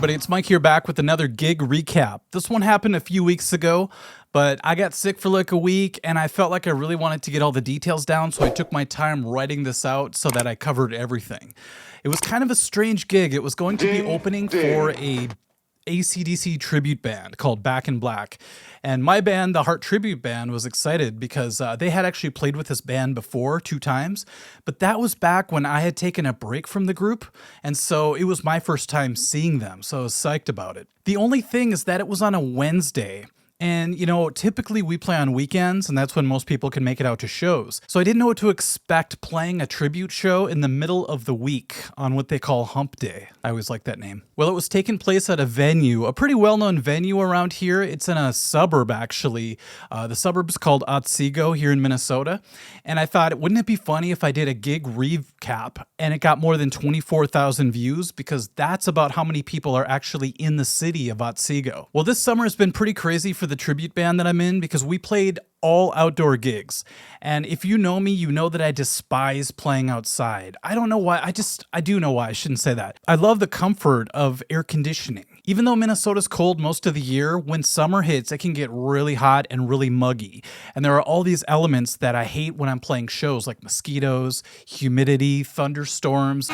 everybody, it's Mike here back with another gig recap. This one happened a few weeks ago, but I got sick for like a week and I felt like I really wanted to get all the details down, so I took my time writing this out so that I covered everything. It was kind of a strange gig. It was going to be opening for a AC/DC tribute band called Back in Black. And my band, the Heart Tribute Band, was excited because they had actually played with this band before 2 times, but that was back when I had taken a break from the group, and so it was my first time seeing them, so I was psyched about it. The only thing is that it was on a Wednesday. And, you know, typically we play on weekends, and that's when most people can make it out to shows. So I didn't know what to expect playing a tribute show in the middle of the week on what they call Hump Day. I always like that name. Well, it was taking place at a venue, a pretty well-known venue around here. It's in a suburb, actually. The suburb's called Otsego here in Minnesota. And I thought, wouldn't it be funny if I did a gig recap and it got more than 24,000 views? Because that's about how many people are actually in the city of Otsego. Well, this summer has been pretty crazy for the tribute band that I'm in because we played all outdoor gigs. And if you know me, you know that I despise playing outside. I don't know why. I do know why. I shouldn't say that. I love the comfort of air conditioning. Even though Minnesota's cold most of the year, when summer hits, it can get really hot and really muggy. And there are all these elements that I hate when I'm playing shows, like mosquitoes, humidity, thunderstorms.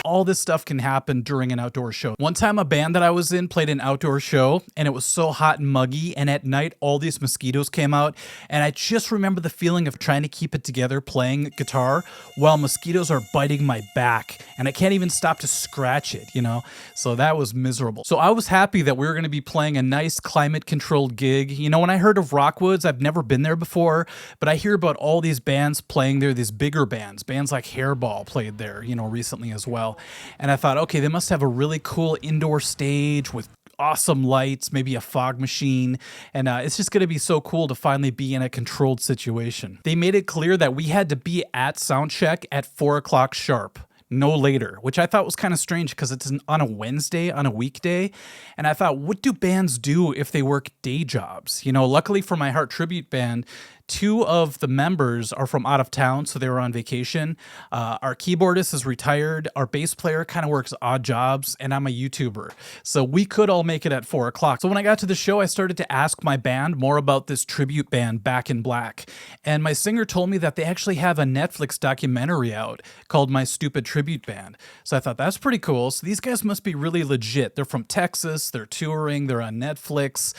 All this stuff can happen during an outdoor show. One time a band that I was in played an outdoor show and it was so hot and muggy, and at night all these mosquitoes came out, and I just remember the feeling of trying to keep it together playing guitar while mosquitoes are biting my back and I can't even stop to scratch it, you know? So that was miserable. So I was happy that we were going to be playing a nice climate controlled gig. You know, when I heard of Rockwoods, I've never been there before, but I hear about all these bands playing there, these bigger bands like Hairball played there, you know, recently as well. And I thought, okay, they must have a really cool indoor stage with awesome lights, maybe a fog machine, and it's just going to be so cool to finally be in a controlled situation. They made it clear that we had to be at soundcheck at 4 o'clock sharp. No later, which I thought was kind of strange because it's on a Wednesday, on a weekday. And I thought, what do bands do if they work day jobs? You know, luckily for my Heart Tribute Band, 2 of the members are from out of town, so they were on vacation. Our keyboardist is retired. Our bass player kind of works odd jobs, and I'm a YouTuber. So we could all make it at 4 o'clock. So when I got to the show, I started to ask my band more about this tribute band, Back in Black. And my singer told me that they actually have a Netflix documentary out called My Stupid Tribute Band. So I thought, that's pretty cool. So these guys must be really legit. They're from Texas. They're touring. They're on Netflix.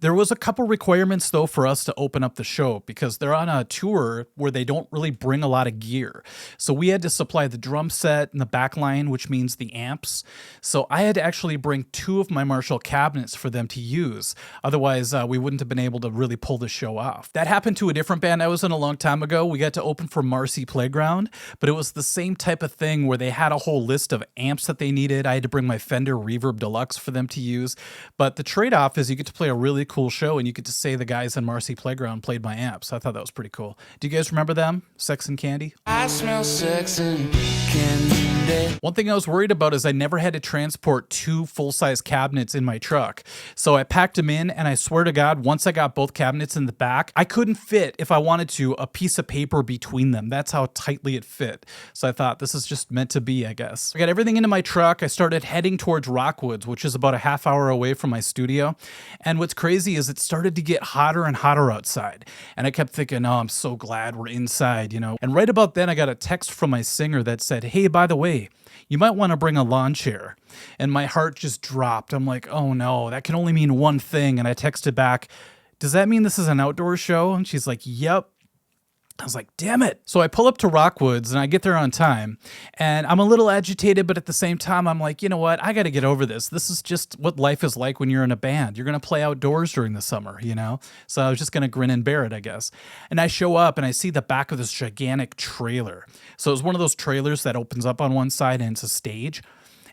There was a couple requirements, though, for us to open up the show because they're on a tour where they don't really bring a lot of gear. So we had to supply the drum set and the back line, which means the amps. So I had to actually bring 2 of my Marshall cabinets for them to use. Otherwise, we wouldn't have been able to really pull the show off. That happened to a different band I was in a long time ago. We got to open for Marcy Playground, but it was the same type of thing where they had a whole list of amps that they needed. I had to bring my Fender Reverb Deluxe for them to use. But the trade-off is you get to play a really cool show and you get to say the guys in Marcy Playground played my amps. I thought that was pretty cool. Do you guys remember them? Sex and Candy? I smell sex and candy. One thing I was worried about is I never had to transport 2 full-size cabinets in my truck. So I packed them in, and I swear to God, once I got both cabinets in the back, I couldn't fit, if I wanted to, a piece of paper between them. That's how tightly it fit. So I thought, this is just meant to be, I guess. I got everything into my truck. I started heading towards Rockwoods, which is about a half hour away from my studio. And what's crazy is it started to get hotter and hotter outside. And I kept thinking, oh, I'm so glad we're inside, you know. And right about then, I got a text from my singer that said, hey, by the way, you might want to bring a lawn chair. And my heart just dropped. I'm like, oh no, that can only mean one thing. And I texted back, does that mean this is an outdoor show? And she's like, yep. I was like, damn it. So I pull up to Rockwoods and I get there on time, and I'm a little agitated, but at the same time, I'm like, you know what? I got to get over this. This is just what life is like when you're in a band. You're going to play outdoors during the summer, you know? So I was just going to grin and bear it, I guess. And I show up and I see the back of this gigantic trailer. So it's one of those trailers that opens up on one side and it's a stage.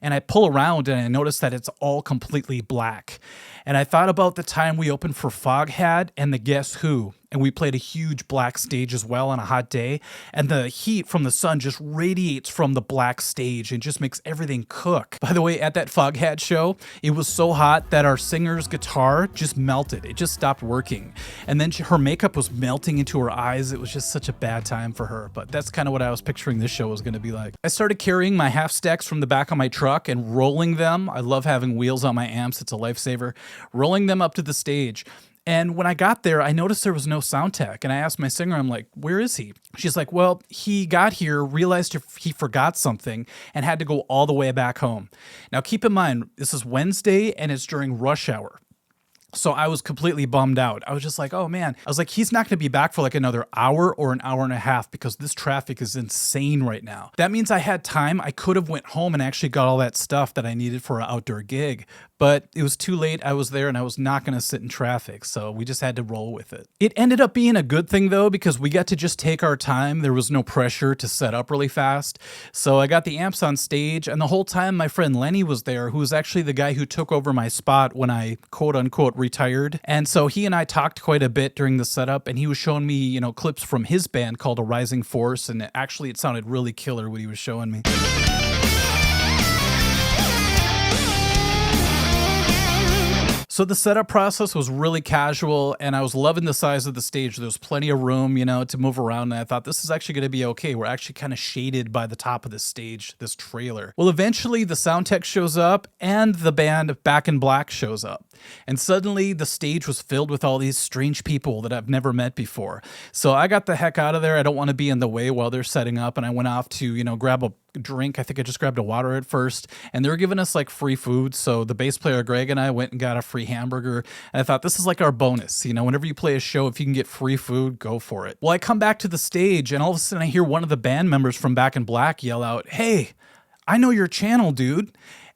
And I pull around and I notice that it's all completely black. And I thought about the time we opened for Foghat and the Guess Who. and we played a huge black stage as well on a hot day, and the heat from the sun just radiates from the black stage and just makes everything cook. By the way, at that Foghat show, it was so hot that our singer's guitar just melted. It just stopped working. And then her makeup was melting into her eyes. It was just such a bad time for her, but that's kind of what I was picturing this show was going to be like. I started carrying my half stacks from the back of my truck and rolling them. I love having wheels on my amps. It's a lifesaver. Rolling them up to the stage. And when I got there, I noticed there was no sound tech. And I asked my singer, I'm like, where is he? She's like, well, he got here, realized he forgot something, and had to go all the way back home. Now, keep in mind, this is Wednesday, and it's during rush hour. So I was completely bummed out. I was just like, oh man. I was like, he's not going to be back for like another hour or an hour and a half because this traffic is insane right now. That means I had time. I could have went home and actually got all that stuff that I needed for an outdoor gig. But it was too late. I was there and I was not going to sit in traffic. So we just had to roll with it. It ended up being a good thing though, because we got to just take our time. There was no pressure to set up really fast. So I got the amps on stage, and the whole time my friend Lenny was there, who was actually the guy who took over my spot when I quote unquote retired. And so he and I talked quite a bit during the setup, and he was showing me, you know, clips from his band called A Rising Force. And it sounded really killer what he was showing me. So the setup process was really casual, and I was loving the size of the stage. There was plenty of room, you know, to move around, and I thought this is actually going to be okay. We're actually kind of shaded by the top of the stage, this trailer. Well, eventually the sound tech shows up, and the band Back in Black shows up. And suddenly the stage was filled with all these strange people that I've never met before. So I got the heck out of there. I don't want to be in the way while they're setting up, and I went off to, you know, grab a drink. I think I just grabbed a water at first, and they were giving us like free food. So the bass player Greg and I went and got a free hamburger, and I thought this is like our bonus. You know, whenever you play a show, if you can get free food, go for it. Well, I come back to the stage, and all of a sudden I hear one of the band members from Back in Black yell out, "Hey, I know your channel, dude."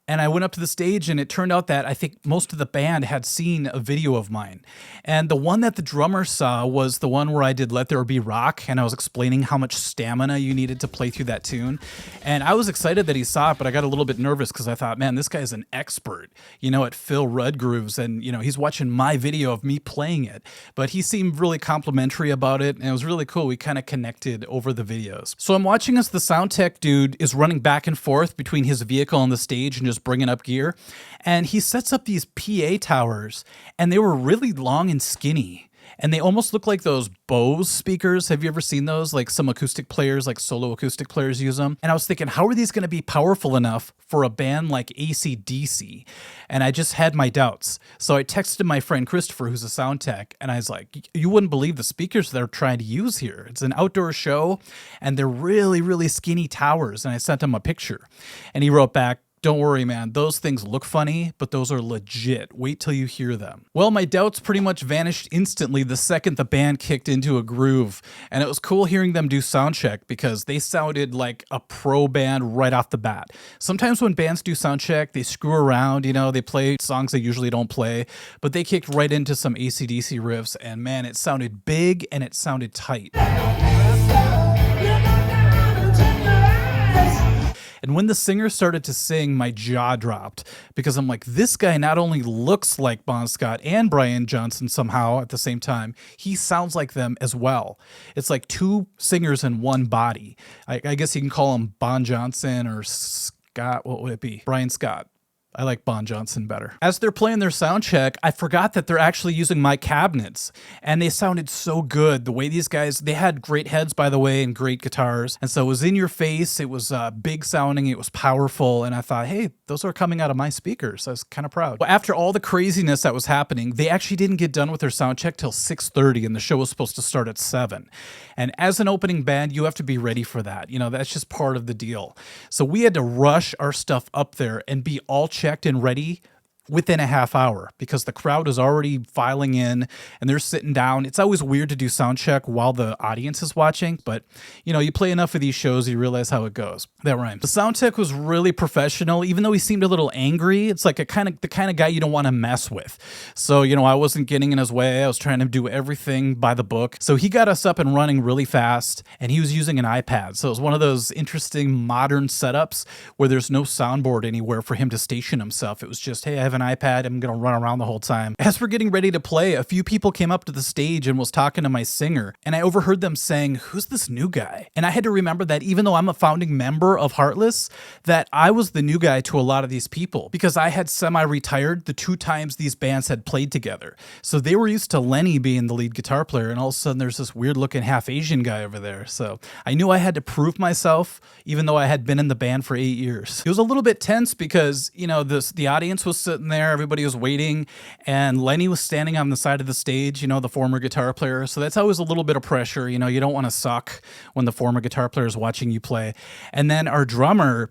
And I went up to the stage, and it turned out that I think most of the band had seen a video of mine. And the one that the drummer saw was the one where I did Let There Be Rock, and I was explaining how much stamina you needed to play through that tune. And I was excited that he saw it, but I got a little bit nervous because I thought, man, this guy's an expert, you know, at Phil Rudd grooves. And, you know, he's watching my video of me playing it. But he seemed really complimentary about it, and it was really cool. We kind of connected over the videos. So I'm watching as the sound tech dude is running back and forth between his vehicle and the stage and just bringing up gear, and he sets up these PA towers, and they were really long and skinny, and they almost look like those Bose speakers. Have you ever seen those? Like some acoustic players, like solo acoustic players use them. And I was thinking, how are these going to be powerful enough for a band like AC/DC? And I just had my doubts. So I texted my friend Christopher, who's a sound tech, and I was like, you wouldn't believe the speakers they're trying to use here. It's an outdoor show, and they're really, really skinny towers. And I sent him a picture, and he wrote back, "Don't worry, man. Those things look funny, but those are legit. Wait till you hear them." Well, my doubts pretty much vanished instantly the second the band kicked into a groove. And it was cool hearing them do sound check because they sounded like a pro band right off the bat. Sometimes when bands do sound check, they screw around, you know, they play songs they usually don't play, but they kicked right into some AC/DC riffs, and man, it sounded big and it sounded tight. And when the singer started to sing, my jaw dropped because I'm like, this guy not only looks like Bon Scott and Brian Johnson somehow at the same time, he sounds like them as well. It's like two singers in one body. I guess you can call him Bon Johnson or Scott. What would it be? Brian Scott. I like Bon Johnson better. As they're playing their sound check, I forgot that they're actually using my cabinets, and they sounded so good. The way these guys, they had great heads, by the way, and great guitars. And so it was in your face. It was big sounding. It was powerful. And I thought, hey, those are coming out of my speakers. I was kind of proud. Well, after all the craziness that was happening, they actually didn't get done with their sound check till 6:30, and the show was supposed to start at 7. And as an opening band, you have to be ready for that. You know, that's just part of the deal. So we had to rush our stuff up there and be all checked and ready within a half hour because the crowd is already filing in and they're sitting down. It's always weird to do sound check while the audience is watching, but you know, you play enough of these shows, you realize how it goes. That rhymes. The sound tech was really professional, even though he seemed a little angry. It's like the kind of guy you don't want to mess with. So, you know, I wasn't getting in his way. I was trying to do everything by the book. So he got us up and running really fast, and he was using an iPad. So it was one of those interesting modern setups where there's no soundboard anywhere for him to station himself. It was just, hey, I have an an iPad. I'm going to run around the whole time. As we're getting ready to play, a few people came up to the stage and was talking to my singer, and I overheard them saying, "Who's this new guy?" And I had to remember that even though I'm a founding member of Heartless, that I was the new guy to a lot of these people because I had semi-retired the 2 times these bands had played together. So they were used to Lenny being the lead guitar player, and all of a sudden there's this weird looking half Asian guy over there. So I knew I had to prove myself, even though I had been in the band for 8 years. It was a little bit tense because, you know, the audience was sitting there, everybody was waiting, and Lenny was standing on the side of the stage, you know, the former guitar player. So that's always a little bit of pressure. You know, you don't want to suck when the former guitar player is watching you play. And then our drummer,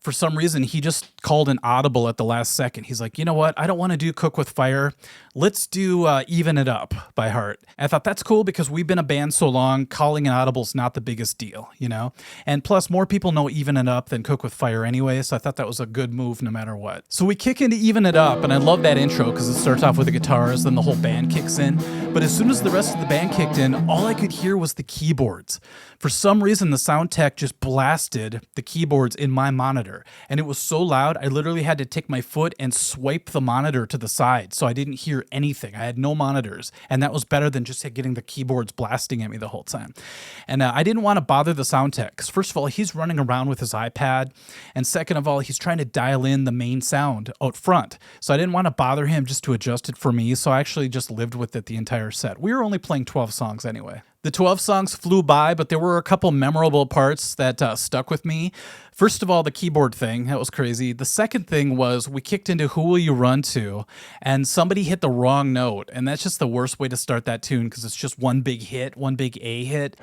for some reason, he just called an audible at the last second. He's like, you know what? I don't want to do Cook with Fire. Let's do Even It Up by Heart. And I thought that's cool because we've been a band so long, calling an audible is not the biggest deal, you know? And plus, more people know Even It Up than Cook with Fire anyway, so I thought that was a good move no matter what. So we kick into Even It Up, and I love that intro because it starts off with the guitars, then the whole band kicks in. But as soon as the rest of the band kicked in, all I could hear was the keyboards. For some reason, the sound tech just blasted the keyboards in my monitor, and it was so loud, I literally had to take my foot and swipe the monitor to the side, so I didn't hear anything. I had no monitors, and that was better than just getting the keyboards blasting at me the whole time. And I didn't want to bother the sound tech, because first of all, he's running around with his iPad, and second of all, he's trying to dial in the main sound out front, so I didn't want to bother him just to adjust it for me, so I actually just lived with it the entire set. We were only playing 12 songs anyway. The 12 songs flew by, but there were a couple memorable parts that stuck with me. First of all, the keyboard thing, that was crazy. The second thing was we kicked into Who Will You Run To, and somebody hit the wrong note, and that's just the worst way to start that tune because it's just one big hit, one big A hit.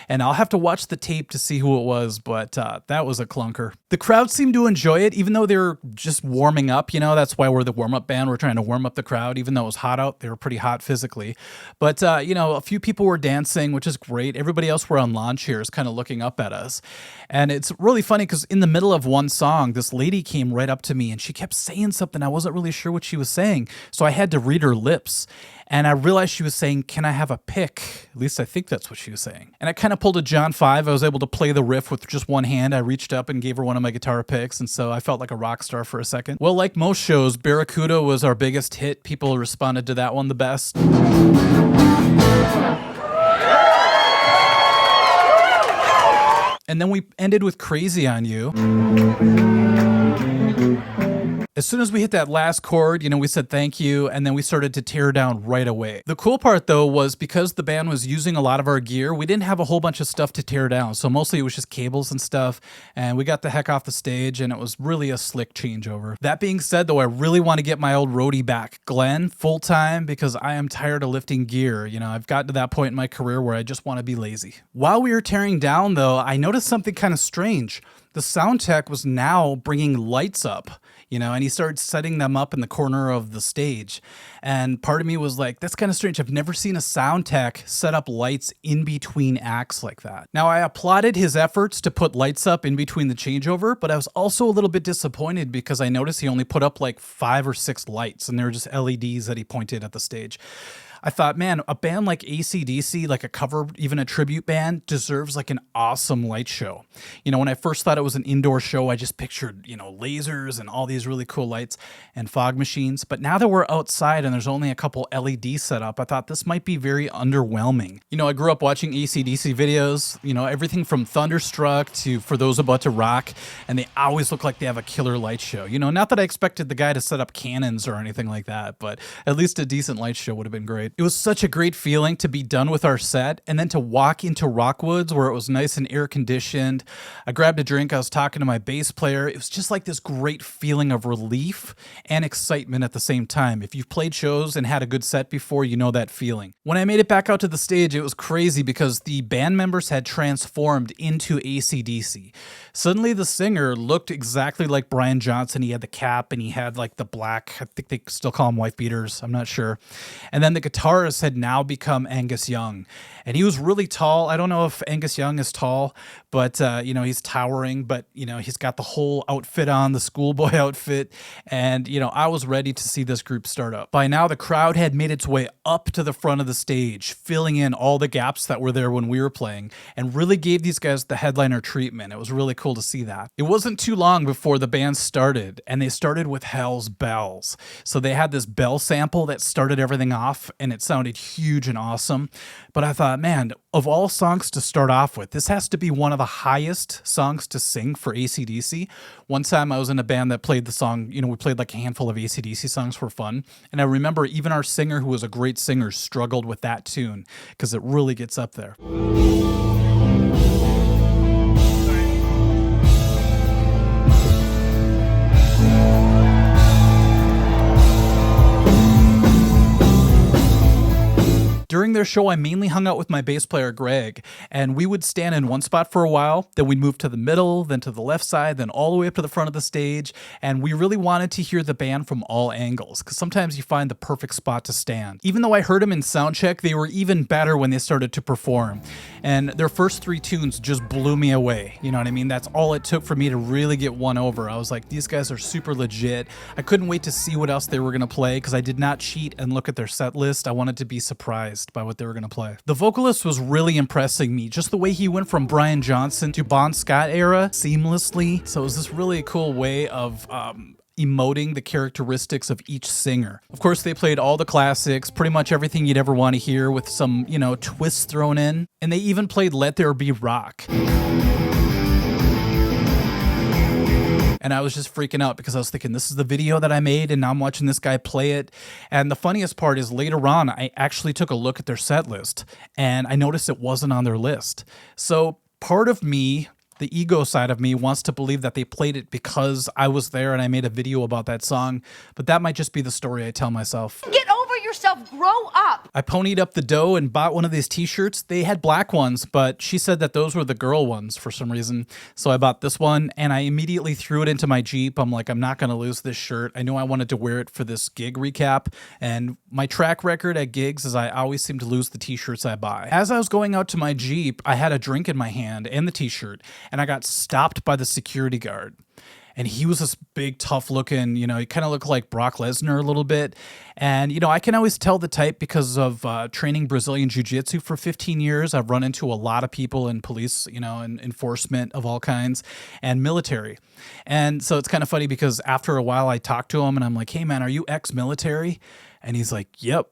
And I'll have to watch the tape to see who it was, but that was a clunker. The crowd seemed to enjoy it, even though they were just warming up, you know, that's why we're the warm-up band. We're trying to warm up the crowd, even though it was hot out. They were pretty hot physically. But, you know, a few people were dancing, which is great. Everybody else were on lawn chairs kind of looking up at us. And it's really funny because in the middle of one song, this lady came right up to me and she kept saying something. I wasn't really sure what she was saying, so I had to read her lips. And I realized she was saying, "Can I have a pick?" At least I think that's what she was saying. And I kind of pulled a John 5. I was able to play the riff with just one hand. I reached up and gave her one of my guitar picks, and so I felt like a rock star for a second. Well, like most shows, Barracuda was our biggest hit. People responded to that one the best. And then we ended with Crazy on You. As soon as we hit that last chord, you know, we said thank you, and then we started to tear down right away. The cool part, though, was because the band was using a lot of our gear, we didn't have a whole bunch of stuff to tear down, so mostly it was just cables and stuff, and we got the heck off the stage, and it was really a slick changeover. That being said, though, I really want to get my old roadie back, Glenn, full-time, because I am tired of lifting gear. You know, I've gotten to that point in my career where I just want to be lazy. While we were tearing down, though, I noticed something kind of strange. The sound tech was now bringing lights up, you know, and he started setting them up in the corner of the stage. And part of me was like, that's kind of strange. I've never seen a sound tech set up lights in between acts like that. Now, I applauded his efforts to put lights up in between the changeover, but I was also a little bit disappointed because I noticed he only put up like 5 or 6 lights, and they were just LEDs that he pointed at the stage. I thought, man, a band like AC/DC, like a cover, even a tribute band, deserves like an awesome light show. You know, when I first thought it was an indoor show, I just pictured, you know, lasers and all these really cool lights and fog machines. But now that we're outside and there's only a couple LEDs set up, I thought this might be very underwhelming. You know, I grew up watching AC/DC videos, you know, everything from Thunderstruck to For Those About to Rock, and they always look like they have a killer light show. You know, not that I expected the guy to set up cannons or anything like that, but at least a decent light show would have been great. It was such a great feeling to be done with our set and then to walk into Rockwoods where it was nice and air conditioned. I grabbed a drink. I was talking to my bass player. It was just like this great feeling of relief and excitement at the same time. If you've played shows and had a good set before, you know that feeling. When I made it back out to the stage, it was crazy because the band members had transformed into AC/DC. Suddenly the singer looked exactly like Brian Johnson. He had the cap and he had like the black, I think they still call them wife beaters. I'm not sure. And then the guitarist had now become Angus Young, and he was really tall. I don't know if Angus Young is tall, but you know, he's towering, but you know, he's got the whole outfit on, the schoolboy outfit, and you know, I was ready to see this group start up. By now the crowd had made its way up to the front of the stage, filling in all the gaps that were there when we were playing, and really gave these guys the headliner treatment. It was really cool to see that. It wasn't too long before the band started, and they started with Hell's Bells. So they had this bell sample that started everything off, and it sounded huge and awesome. But I thought, man, of all songs to start off with, this has to be one of the highest songs to sing for AC/DC. One time I was in a band that played the song, we played like a handful of AC/DC songs for fun. And I remember even our singer, who was a great singer, struggled with that tune because it really gets up there. During their show, I mainly hung out with my bass player, Greg, and we would stand in one spot for a while, then we'd move to the middle, then to the left side, then all the way up to the front of the stage, and we really wanted to hear the band from all angles, because sometimes you find the perfect spot to stand. Even though I heard them in soundcheck, they were even better when they started to perform, and their first 3 tunes just blew me away, you know what I mean? That's all it took for me to really get won over. I was like, these guys are super legit. I couldn't wait to see what else they were going to play, because I did not cheat and look at their set list. I wanted to be surprised by what they were going to play. The vocalist was really impressing me, just the way he went from Brian Johnson to Bon Scott era seamlessly. So it was this really cool way of emoting the characteristics of each singer. Of course, they played all the classics, pretty much everything you'd ever want to hear with some, twists thrown in. And they even played Let There Be Rock. And I was just freaking out because I was thinking, this is the video that I made, and now I'm watching this guy play it. And the funniest part is later on, I actually took a look at their set list, and I noticed it wasn't on their list. So part of me, the ego side of me, wants to believe that they played it because I was there and I made a video about that song, but that might just be the story I tell myself. Get over yourself, grow up. I ponied up the dough and bought one of these t-shirts. They had black ones, but she said that those were the girl ones for some reason. So I bought this one and I immediately threw it into my Jeep. I'm like, I'm not going to lose this shirt. I know I wanted to wear it for this gig recap, and my track record at gigs is I always seem to lose the t-shirts I buy. As I was going out to my Jeep, I had a drink in my hand and the t-shirt, and I got stopped by the security guard. And he was this big, tough looking, he kind of looked like Brock Lesnar a little bit. And, I can always tell the type because of training Brazilian Jiu-Jitsu for 15 years. I've run into a lot of people in police, and enforcement of all kinds, and military. And so it's kind of funny because after a while I talked to him and I'm like, hey man, are you ex-military? And he's like, yep.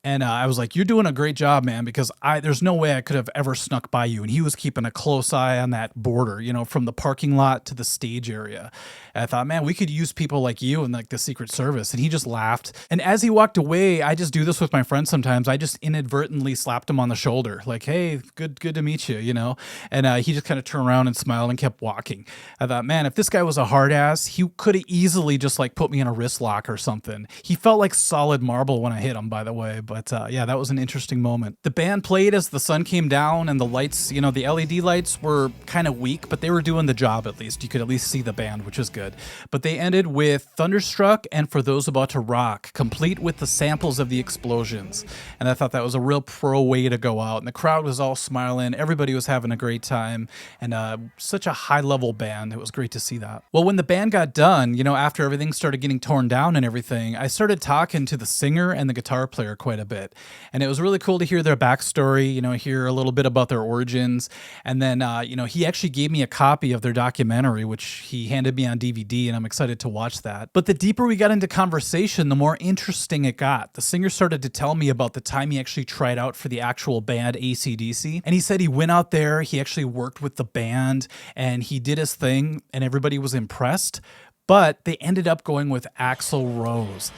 And I was like, you're doing a great job, man, because there's no way I could have ever snuck by you. And he was keeping a close eye on that border, from the parking lot to the stage area. And I thought, man, we could use people like you in like the Secret Service. And he just laughed. And as he walked away, I just do this with my friends sometimes. I just inadvertently slapped him on the shoulder, like, hey, good to meet you, And he just kind of turned around and smiled and kept walking. I thought, man, if this guy was a hard ass, he could have easily just like put me in a wrist lock or something. He felt like solid marble when I hit him, by the way. But yeah, that was an interesting moment. The band played as the sun came down and the lights, the LED lights were kind of weak, but they were doing the job at least. You could at least see the band, which is good. But they ended with Thunderstruck and For Those About to Rock, complete with the samples of the explosions. And I thought that was a real pro way to go out. And the crowd was all smiling. Everybody was having a great time. And such a high-level band. It was great to see that. Well, when the band got done, after everything started getting torn down and everything, I started talking to the singer and the guitar player quite a bit. And it was really cool to hear their backstory, hear a little bit about their origins. And then, he actually gave me a copy of their documentary, which he handed me on DVD, and I'm excited to watch that. But the deeper we got into conversation, the more interesting it got. The singer started to tell me about the time he actually tried out for the actual band AC/DC. And he said he went out there, he actually worked with the band, and he did his thing, and everybody was impressed. But they ended up going with Axl Rose.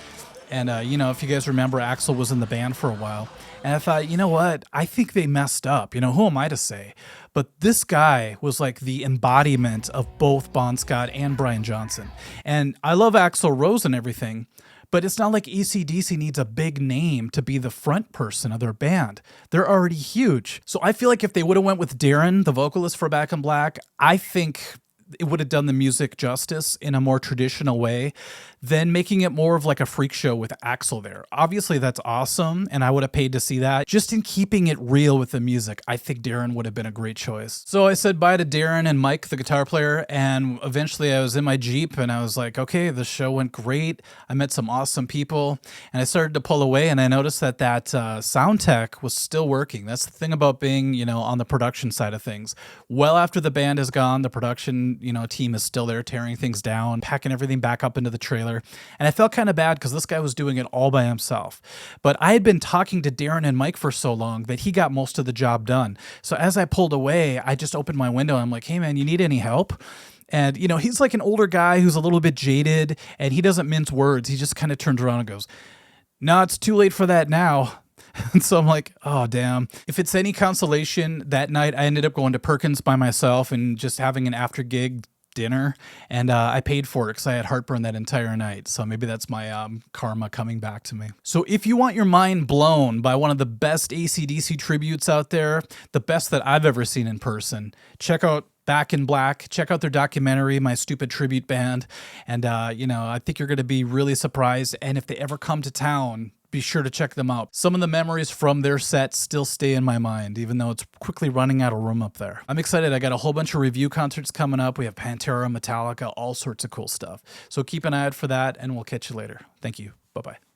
And, if you guys remember, Axl was in the band for a while. And I thought, you know what? I think they messed up. Who am I to say? But this guy was like the embodiment of both Bon Scott and Brian Johnson. And I love Axl Rose and everything, but it's not like AC/DC needs a big name to be the front person of their band. They're already huge. So I feel like if they would have went with Darren, the vocalist for Back in Black, I think it would have done the music justice in a more traditional way than making it more of like a freak show with Axl there. Obviously, that's awesome, and I would have paid to see that. Just in keeping it real with the music, I think Darren would have been a great choice. So I said bye to Darren and Mike, the guitar player, and eventually I was in my Jeep and I was like, okay, the show went great. I met some awesome people, and I started to pull away, and I noticed that sound tech was still working. That's the thing about being, on the production side of things. Well, after the band is gone, the production, team is still there tearing things down, packing everything back up into the trailer. And I felt kind of bad because this guy was doing it all by himself. But I had been talking to Darren and Mike for so long that he got most of the job done. So as I pulled away, I just opened my window and I'm like, hey man, you need any help? And, he's like an older guy who's a little bit jaded and he doesn't mince words. He just kind of turns around and goes, no, it's too late for that now. And so I'm like, oh, damn. If it's any consolation, that night I ended up going to Perkins by myself and just having an after gig dinner. And I paid for it because I had heartburn that entire night. So maybe that's my karma coming back to me. So if you want your mind blown by one of the best AC/DC tributes out there, the best that I've ever seen in person, check out Back in Black. Check out their documentary, My Stupid Tribute Band. And, I think you're going to be really surprised. And if they ever come to town, be sure to check them out. Some of the memories from their set still stay in my mind, even though it's quickly running out of room up there. I'm excited. I got a whole bunch of review concerts coming up. We have Pantera, Metallica, all sorts of cool stuff. So keep an eye out for that, and we'll catch you later. Thank you. Bye-bye.